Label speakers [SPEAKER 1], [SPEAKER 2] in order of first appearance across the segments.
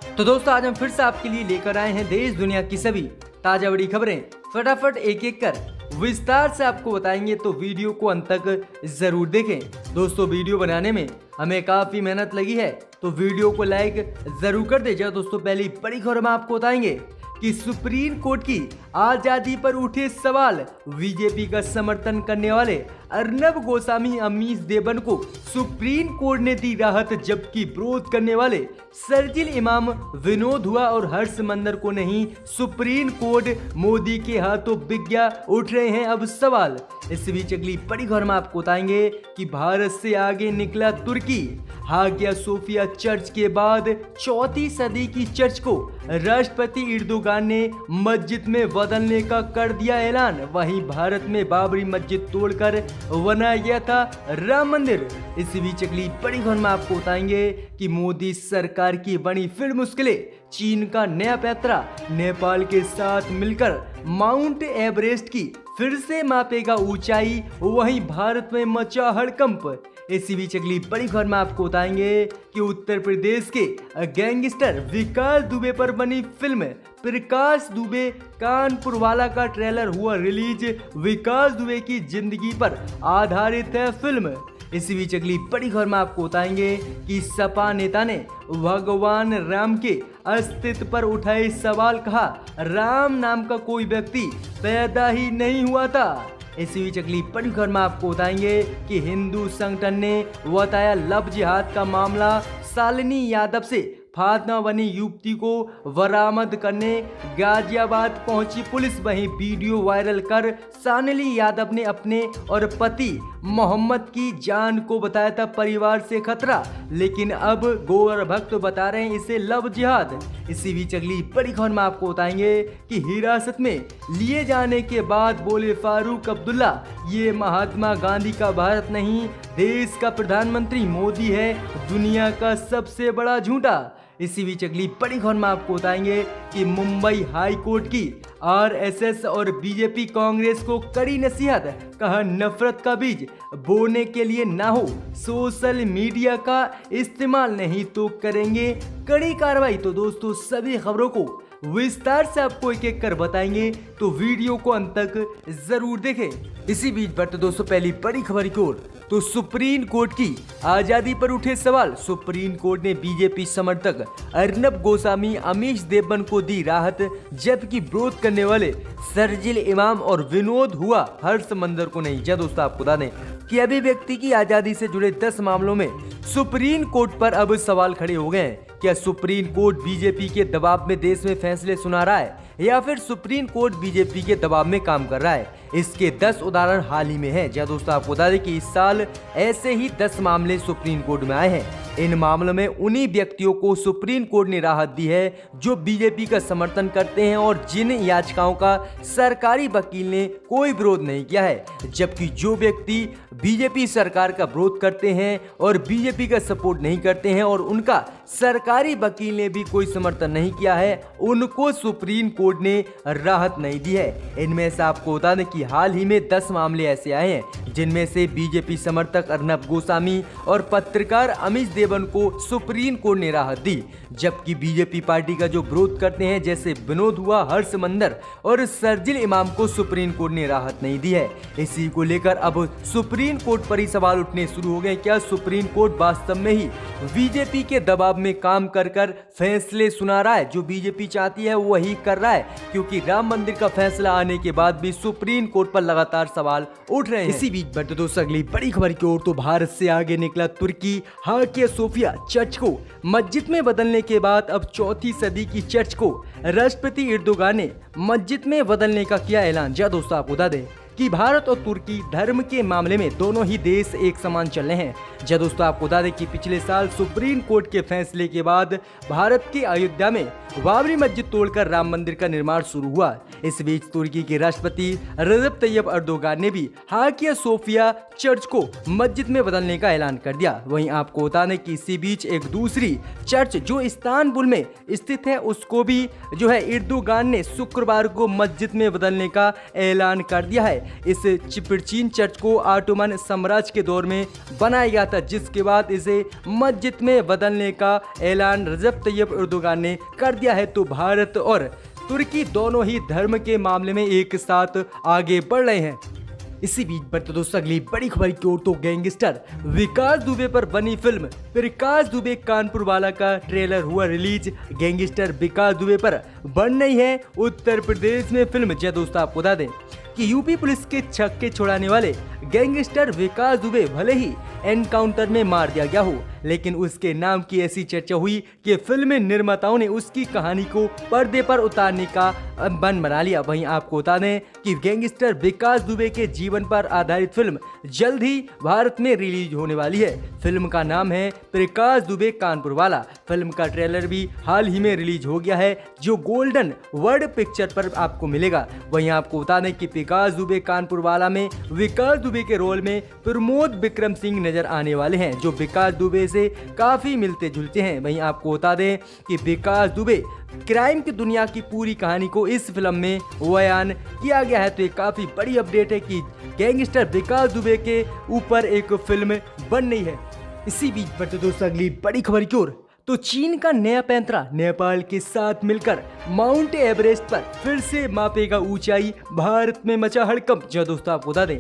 [SPEAKER 1] तो दोस्तों आज हम फिर से आपके लिए लेकर आए हैं देश दुनिया की सभी ताजा बड़ी खबरें। फटाफट एक एक कर विस्तार से आपको बताएंगे, तो वीडियो को अंत तक जरूर देखें। दोस्तों वीडियो बनाने में हमें काफी मेहनत लगी है, तो वीडियो को लाइक जरूर कर दीजिए। दोस्तों पहली बड़ी खबर में आपको बताएंगे कि सुप्रीम कोर्ट की आजादी पर उठे सवाल। बीजेपी का समर्थन करने वाले अर्नब गोस्वामी अमीश देवन को सुप्रीम कोर्ट ने दी राहत, जबकि विरोध करने वाले शरजील इमाम, विनोद हुआ और हर्ष मंदर को नहीं। सुप्रीम कोर्ट मोदी के हाथों विज्ञा उठ रहे हैं अब सवाल। इस बीच अगली बड़ी खबर में आपको बताएंगे कि भारत से आगे निकला तुर्की। हागिया सोफिया चर्च के बाद चौथी सदी की चर्च को राष्ट्रपति एर्दोगान ने मस्जिद में बदलने का कर दिया ऐलान। वहीं भारत में बाबरी मस्जिद तोड़कर बनाया गया था राम मंदिर। इस बीच अगली बड़ी खबर में आपको बताएंगे कि मोदी सरकार की बड़ी फिर मुश्किलें। चीन का नया पैतरा नेपाल के साथ मिलकर माउंट एवरेस्ट की फिर से मापेगा ऊंचाई, वहीं भारत में मचा हड़कंप। इसी बीच अगली बड़ी खबर में आपको बताएंगे कि उत्तर प्रदेश के गैंगस्टर विकास दुबे पर बनी फिल्म प्रकाश दुबे कानपुर वाला का ट्रेलर हुआ रिलीज। विकास दुबे की जिंदगी पर आधारित है फिल्म। इसी बीच अगली बड़ी खबर में आपको बताएंगे कि सपा नेता ने भगवान राम के अस्तित्व पर उठाए सवाल। कहा राम नाम का कोई व्यक्ति पैदा ही नहीं हुआ था। इसी बीच अगली बड़ी खबर में आपको बताएंगे कि हिंदू संगठन ने बताया लव जिहाद का मामला। शालिनी यादव से फातिमा बनी युवती को बरामद करने गाजियाबाद पहुंची पुलिस। वहीं वीडियो वायरल कर शालिनी यादव ने अपने और पति मोहम्मद की जान को बताया था परिवार से खतरा, लेकिन अब गौर भक्त बता रहे हैं इसे लव जिहाद। इसी बीच अगली बड़ी खबर में आपको बताएंगे कि हिरासत में लिए जाने के बाद बोले फारूक अब्दुल्ला, ये महात्मा गांधी का भारत नहीं, देश का प्रधानमंत्री मोदी है, दुनिया का सबसे बड़ा झूठा। इसी बीच अगली बड़ी खबर में आपको बताएंगे कि मुंबई हाई कोर्ट की आरएसएस और बीजेपी कांग्रेस को कड़ी नसीहत। कहा नफरत का बीज बोने के लिए ना हो सोशल मीडिया का इस्तेमाल, नहीं तो करेंगे कड़ी कार्रवाई। तो दोस्तों सभी खबरों को विस्तार से आपको एक एक कर बताएंगे, तो वीडियो को अंत तक जरूर देखें। इसी बीच बढ़ते दोस्तों पहली बड़ी खबर की ओर, तो सुप्रीम कोर्ट की आजादी पर उठे सवाल। सुप्रीम कोर्ट ने बीजेपी समर्थक अर्नब गोस्वामी अमीश देवन को दी राहत, जबकि विरोध करने वाले शरजील इमाम और विनोद हुआ हर्ष मंदर को नहीं। जब दोस्तों आपको बता दें कि अभिव्यक्ति की आजादी से जुड़े 10 मामलों में सुप्रीम कोर्ट पर अब सवाल खड़े हो गए हैं। क्या सुप्रीम कोर्ट बीजेपी के दबाव में देश में फैसले सुना रहा है, या फिर सुप्रीम कोर्ट बीजेपी के दबाव में काम कर रहा है? इसके 10 उदाहरण हाल ही में हैं। जहाँ दोस्तों आपको बता दें कि इस साल ऐसे ही 10 मामले सुप्रीम कोर्ट में आए हैं। इन मामलों में उन्हीं व्यक्तियों को सुप्रीम कोर्ट ने राहत दी है जो बीजेपी का समर्थन करते हैं और जिन याचिकाओं का सरकारी वकील ने कोई विरोध नहीं किया है। जबकि जो व्यक्ति बीजेपी सरकार का विरोध करते हैं और बीजेपी का सपोर्ट नहीं करते हैं और उनका सरकारी वकील ने भी कोई समर्थन नहीं किया है, उनको सुप्रीम कोर्ट ने राहत नहीं दी है। इनमें से आपको बता दें कि हाल ही में 10 मामले ऐसे आए हैं जिनमें से बीजेपी समर्थक अर्नब गोस्वामी और पत्रकार अमीश देवन को सुप्रीम कोर्ट ने राहत दी, जबकि बीजेपी पार्टी का जो विरोध करते हैं जैसे विनोद हुआ, हर्ष मंदर और शरजील इमाम को सुप्रीम कोर्ट ने राहत नहीं दी है। इसी को लेकर अब सुप्रीम कोर्ट पर ही सवाल उठने शुरू हो गए। क्या सुप्रीम कोर्ट वास्तव में ही बीजेपी के दबाव में काम कर कर फैसले सुना रहा है? जो बीजेपी चाहती है वही कर रहा है, क्योंकि राम मंदिर का फैसला आने के बाद भी सुप्रीम कोर्ट पर लगातार सवाल उठ रहे हैं। इसी बीच बढ़ते दोस्तों अगली बड़ी खबर की ओर, तो भारत से आगे निकला तुर्की। हागिया सोफिया चर्च को मस्जिद में बदलने के बाद अब चौथी सदी की चर्च को राष्ट्रपति एर्दोगान ने मस्जिद में बदलने का किया ऐलान। जहाँ दोस्तों आपको बता दें कि भारत और तुर्की धर्म के मामले में दोनों ही देश एक समान चल रहे हैं। जब दोस्तों आपको बता दें कि पिछले साल सुप्रीम कोर्ट के फैसले के बाद भारत के अयोध्या में बाबरी मस्जिद तोड़कर राम मंदिर का निर्माण शुरू हुआ। इस बीच तुर्की के राष्ट्रपति रजब तैयब एर्दोगान ने भी हागिया सोफिया चर्च को मस्जिद में बदलने का ऐलान कर दिया। वहीं आपको बता दें कि इसी बीच एक दूसरी चर्च जो इस्तांबुल में स्थित है उसको भी जो है एर्दोगान ने शुक्रवार को मस्जिद में बदलने का ऐलान कर दिया है। इस प्राचीन चर्च को ऑटोमन साम्राज्य के दौर में बनाया गया था, जिसके बाद इसे मस्जिद में बदलने का ऐलान रजब तैयब एर्दोगान ने कर दिया है। तो भारत और तुर्की दोनों ही धर्म के मामले में एक साथ आगे बढ़ रहे हैं। इसी बीच पर तो दोस्तों अगली बड़ी खबर की ओर तो गैंगस्टर विकास दुबे पर बनी फिल्म प्रकाश दुबे कानपुर वाला का ट्रेलर हुआ रिलीज। गैंगस्टर विकास दुबे पर बन रही है उत्तर प्रदेश में फिल्म। जय दोस्तों आपको बता दें कि यूपी पुलिस के छक्के छुड़ाने वाले गैंगस्टर विकास दुबे भले ही एनकाउंटर में मार दिया गया हो, लेकिन उसके नाम की ऐसी चर्चा हुई कि फिल्म निर्माताओं ने उसकी कहानी को पर्दे पर उतारने का मन बना लिया। वहीं आपको बता दें कि गैंगस्टर विकास दुबे के जीवन पर आधारित फिल्म जल्द ही भारत में रिलीज होने वाली है। फिल्म का नाम है प्रकाश दुबे कानपुर वाला। फिल्म का ट्रेलर भी हाल ही में रिलीज हो गया है, जो गोल्डन वर्ड पिक्चर पर आपको मिलेगा। वहीं आपको बता दें कि प्रकाश दुबे कानपुर वाला में विकास दुबे के रोल में प्रमोद विक्रम सिंह नजर आने वाले हैं, जो विकास दुबे से काफी मिलते जुलते हैं। वहीं आपको बता दें कि विकास दुबे क्राइम की दुनिया की पूरी कहानी को इस फिल्म में बयान किया गया है। तो ये काफी बड़ी अपडेट है कि गैंगस्टर विकास दुबे के ऊपर एक फिल्म बन रही है। इसी बीच पर तो दोस्तों अगली बड़ी खबर की ओर तो चीन का नया पैंतरा नेपाल के साथ मिलकर माउंट एवरेस्ट पर फिर से मापेगा ऊंचाई। भारत में मचा हड़कंप। जो दोस्तों आपको बता दें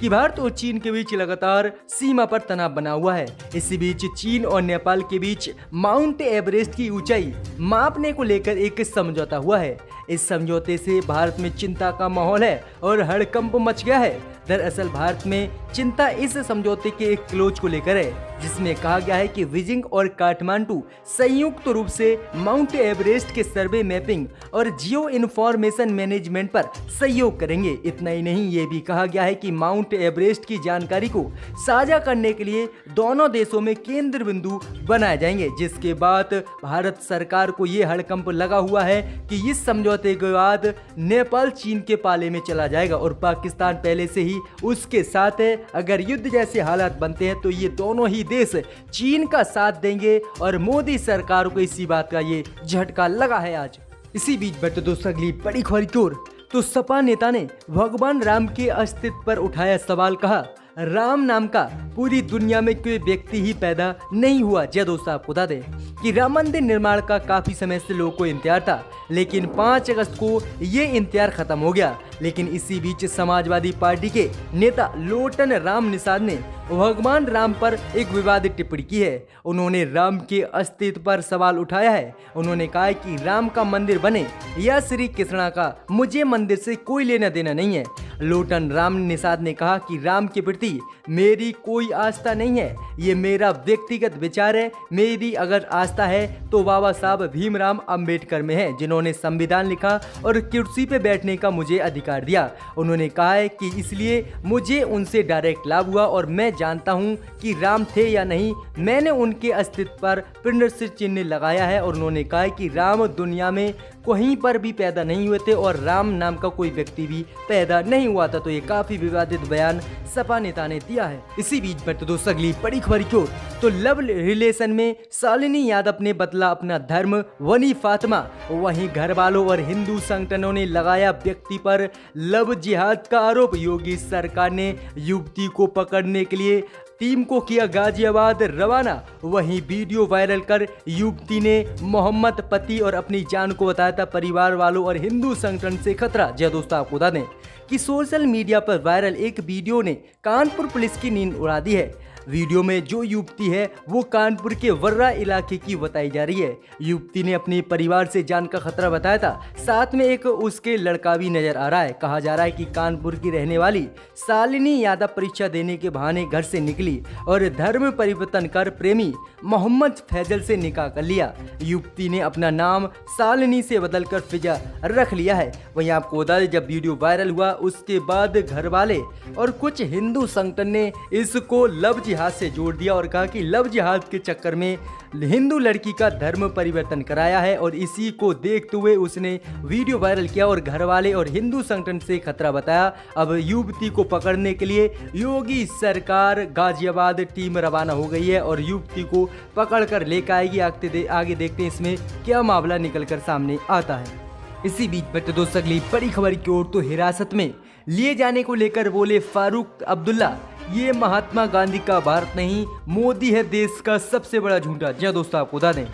[SPEAKER 1] कि भारत और चीन के बीच लगातार सीमा पर तनाव बना हुआ है। इसी बीच चीन और नेपाल के बीच माउंट एवरेस्ट की ऊंचाई मापने को लेकर एक समझौता हुआ है। इस समझौते से भारत में चिंता का माहौल है और हड़कंप मच गया है। दरअसल भारत में चिंता इस समझौते के एक क्लोज को लेकर है, जिसमें कहा गया है कि बीजिंग और काठमांडू संयुक्त रूप से माउंट एवरेस्ट के सर्वे मैपिंग और जियो इन्फॉर्मेशन मैनेजमेंट पर सहयोग करेंगे। इतना ही नहीं, ये भी कहा गया है कि माउंट एवरेस्ट की जानकारी को साझा करने के लिए दोनों देशों में केंद्र बिंदु बनाए जाएंगे। जिसके बाद भारत सरकार को ये हड़कंप लगा हुआ है कि इस समझौते के बाद नेपाल चीन के पाले में चला जाएगा और पाकिस्तान पहले से ही उसके साथ है। अगर युद्ध जैसे हालात बनते हैं तो ये दोनों ही देश चीन का साथ देंगे और मोदी सरकार को इसी बात का ये झटका लगा है आज। इसी बीच पर तो दोस्तों अगली बड़ी खबर की ओर तो सपा नेता ने भगवान राम के अस्तित्व पर उठाया सवाल। कहा राम नाम का पूरी दुनिया में कोई व्यक्ति ही पैदा नहीं हुआ। जय दोस्तों आपको बता दें कि राम मंदिर निर्माण का काफी समय से लोगों को इंतजार था, लेकिन 5 अगस्त को ये इंतजार खत्म हो गया। लेकिन इसी बीच समाजवादी पार्टी के नेता लोटन राम निषाद ने भगवान राम पर एक विवादित टिप्पणी की है। उन्होंने राम के अस्तित्व पर सवाल उठाया है। उन्होंने कहा है कि राम का मंदिर बने या श्री कृष्णा का, मुझे मंदिर से कोई लेना देना नहीं है। लोटन राम निषाद ने कहा कि राम के प्रति मेरी कोई आस्था नहीं है, ये मेरा व्यक्तिगत विचार है। मेरी अगर आस्था है तो बाबा साहब भीमराव अंबेडकर में है, जिन्होंने संविधान लिखा और कुर्सी पे बैठने का मुझे अधिकार दिया। उन्होंने कहा है कि इसलिए मुझे उनसे डायरेक्ट लाभ हुआ और मैं जानता हूं कि राम थे या नहीं। मैंने उनके अस्तित्व पर प्रश्न चिन्ह लगाया है। और उन्होंने कहा है कि राम दुनिया में कहीं पर भी पैदा नहीं हुए थे और राम नाम का कोई व्यक्ति भी पैदा नहीं हुआ था। तो ये काफी विवादित बयान सपा नेता ने दिया है। इसी बीच पर तो दोस्तों अगली बड़ी खबर की ओर तो लव रिलेशन में शालिनी यादव ने बदला अपना धर्म, वनी फातिमा। वहीं घर वालों और हिंदू संगठनों ने लगाया व्यक्ति पर लव जिहाद का आरोप। योगी सरकार ने युवती को पकड़ने के लिए टीम को किया गाजियाबाद रवाना। वहीं वीडियो वायरल कर युवती ने मोहम्मद पति और अपनी जान को बताया था परिवार वालों और हिंदू संगठन से खतरा। जय दोस्तों आपको बता दें कि सोशल मीडिया पर वायरल एक वीडियो ने कानपुर पुलिस की नींद उड़ा दी है। वीडियो में जो युवती है वो कानपुर के वर्रा इलाके की बताई जा रही है। युवती ने अपने परिवार से जान का खतरा बताया था, साथ में एक उसके लड़का भी नजर आ रहा है। कहा जा रहा है कि कानपुर की रहने वाली शालिनी यादव परीक्षा देने के बहाने घर से निकली और धर्म परिवर्तन कर प्रेमी मोहम्मद फैजल से निकाह कर लिया। युवती ने अपना नाम शालिनी से बदलकर फिजा रख लिया है। वहीं आपको बता दें जब वीडियो वायरल हुआ उसके बाद घर वाले और कुछ हिंदू संगठन ने इसको लव जिहाद से जोड़ दिया और कहा कि लव जिहाद के चक्कर में हिंदू लड़की का धर्म परिवर्तन कराया है और इसी को देखते हुए उसने वीडियो वायरल किया और घर वाले और हिंदू संगठन से खतरा बताया। अब युवती को पकड़ने के लिए योगी सरकार गाजियाबाद टीम रवाना हो गई है और युवती को पकड़कर लेकर आएगी। आगे देखते हैं इसमें क्या मामला निकलकर सामने आता है। इसी बीच पर दोस्तों अगली बड़ी खबर की ओर तो हिरासत में लिए जाने को लेकर बोले फारूक अब्दुल्ला, ये महात्मा गांधी का भारत नहीं, मोदी है देश का सबसे बड़ा झूठा। जी दोस्तों, आपको बता दें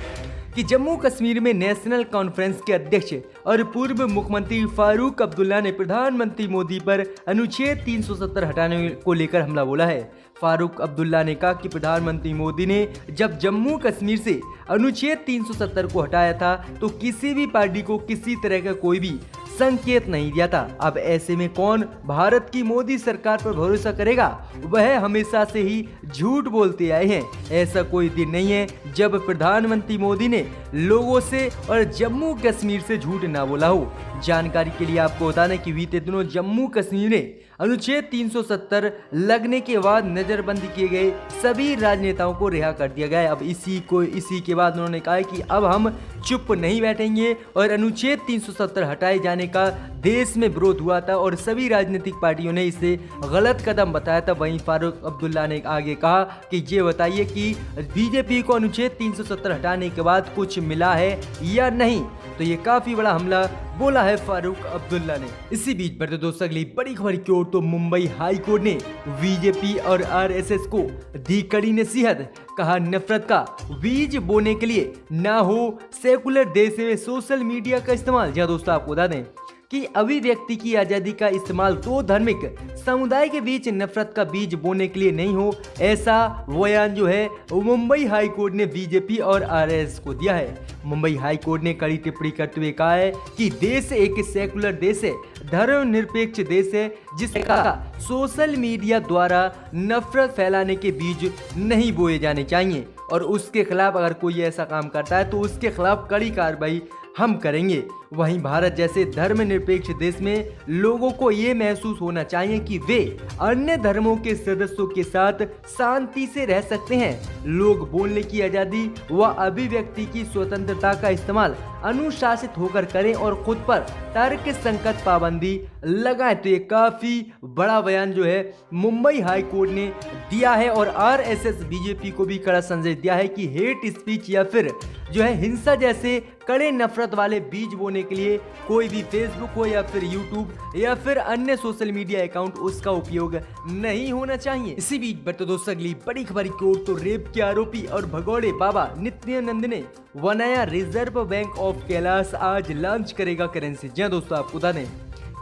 [SPEAKER 1] कि जम्मू कश्मीर में नेशनल कॉन्फ्रेंस के अध्यक्ष और पूर्व मुख्यमंत्री फारूक अब्दुल्ला ने प्रधानमंत्री मोदी पर अनुच्छेद 370 हटाने को लेकर हमला बोला है। फारूक अब्दुल्ला ने कहा कि प्रधानमंत्री मोदी ने जब जम्मू कश्मीर से अनुच्छेद 370 को हटाया था तो किसी भी पार्टी को किसी तरह का कोई भी संकेत नहीं दिया था। अब ऐसे में कौन भारत की मोदी सरकार पर भरोसा करेगा? वह हमेशा से ही झूठ बोलते आए हैं। ऐसा कोई दिन नहीं है जब प्रधानमंत्री मोदी ने लोगों से और जम्मू कश्मीर से झूठ ना बोला हो। जानकारी के लिए आपको बता दें कि बीते दिनों जम्मू कश्मीर में अनुच्छेद 370 लगने के बाद नजरबंदी किए गए सभी राजनेताओं को रिहा कर दिया गया है। अब इसी के बाद उन्होंने कहा है कि अब हम चुप नहीं बैठेंगे और अनुच्छेद 370 हटाए जाने का देश में विरोध हुआ था और सभी राजनीतिक पार्टियों ने इसे गलत कदम बताया था। वहीं फारूक अब्दुल्ला ने आगे कहा कि ये बताइए कि बीजेपी को अनुच्छेद 370 हटाने के बाद कुछ मिला है या नहीं। तो ये काफी बड़ा हमला बोला है फारूक अब्दुल्ला ने। इसी बीच बढ़ते दोस्तों अगली बड़ी खबर की ओर, तो मुंबई हाई कोर्ट ने बीजेपी और आरएसएस को दी कड़ी नसीहत। कहा नफरत का बीज बोने के लिए ना हो सेकुलर देश में सोशल मीडिया का इस्तेमाल। जी दोस्तों, आपको बता दें कि अभिव्यक्ति की आजादी का इस्तेमाल दो धार्मिक समुदाय के बीच नफरत का बीज बोने के लिए नहीं हो, ऐसा बयान जो है मुंबई हाई कोर्ट ने बीजेपी और आरएसएस को दिया है। मुंबई हाई कोर्ट ने कड़ी टिप्पणी करते हुए कहा है कि देश एक सेकुलर देश है, धर्मनिरपेक्ष देश है, जिसने कहा सोशल मीडिया द्वारा नफरत फैलाने के बीज नहीं बोए जाने चाहिए और उसके खिलाफ अगर कोई ऐसा काम करता है तो उसके खिलाफ कड़ी कार्रवाई हम करेंगे। वहीं भारत जैसे धर्मनिरपेक्ष देश में लोगों को ये महसूस होना चाहिए कि वे अन्य धर्मों के सदस्यों के साथ शांति से रह सकते हैं। लोग बोलने की आजादी व अभिव्यक्ति की स्वतंत्रता का इस्तेमाल अनुशासित होकर करें और खुद पर तर्क संगत पाबंदी लगाएं। तो ये काफी बड़ा बयान जो है मुंबई हाई कोर्ट ने दिया है और आरएसएस बीजेपी को भी कड़ा संदेश दिया है कि हेट स्पीच या फिर जो है हिंसा जैसे कड़े नफरत वाले बीज बोने के लिए कोई भी फेसबुक हो या फिर यूट्यूब या फिर अन्य सोशल मीडिया अकाउंट उसका उपयोग नहीं होना चाहिए। इसी बीच बढ़ते दोस्तों अगली बड़ी खबर की ओर, तो रेप के आरोपी और भगौड़े बाबा नित्यानंद ने बनाया रिजर्व बैंक ऑफ कैलाश आज लॉन्च करेगा करेंसी। जी दोस्तों, आपको बता दें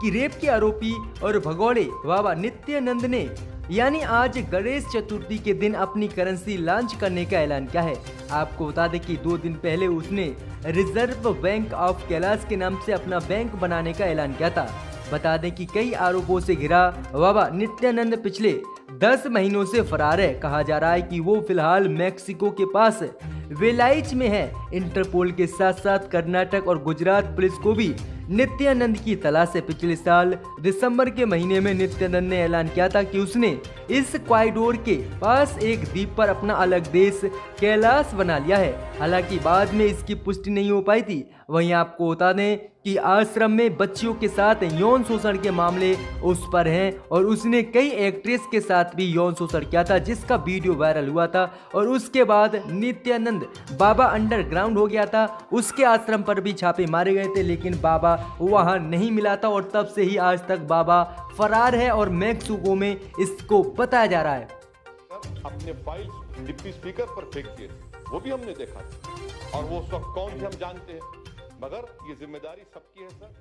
[SPEAKER 1] कि रेप के आरोपी और भगौड़े बाबा नित्यानंद ने यानी आज गणेश चतुर्थी के दिन अपनी करेंसी लॉन्च करने का ऐलान किया है। आपको बता दें कि 2 दिन पहले उसने रिजर्व बैंक ऑफ कैलाश के नाम से अपना बैंक बनाने का ऐलान किया था। बता दें कि कई आरोपों से घिरा बाबा नित्यानंद पिछले 10 महीनों से फरार है। कहा जा रहा है कि वो फिलहाल मैक्सिको के पास वेलाइच में है। इंटरपोल के साथ साथ कर्नाटक और गुजरात पुलिस को भी नित्यानंद की तलाश है। पिछले साल दिसंबर के महीने में नित्यानंद ने ऐलान किया था कि उसने इस कॉरिडोर के पास एक द्वीप पर अपना अलग देश कैलाश बना लिया है। हालांकि बाद में इसकी पुष्टि नहीं हो पाई थी। वहीं आपको बता दें कि आश्रम में बच्चियों के साथ यौन शोषण के मामले उस पर हैं और उसने कई एक्ट्रेस के साथ भी यौन शोषण किया था, जिसका वीडियो वायरल हुआ था। और उसके बाद नित्यानंद बाबा अंडरग्राउंड हो गया था। उसके आश्रम पर भी छापे मारे गए थे, लेकिन बाबा वहां नहीं मिला था और तब से ही आज तक बाबा फरार है और मैक्सिको में इसको बताया जा रहा है।
[SPEAKER 2] अपने फाइल डिप्टी स्पीकर पर फेंक दिए, वो भी हमने देखा और वो सब कौन थे हम जानते हैं, मगर ये जिम्मेदारी सबकी है सर।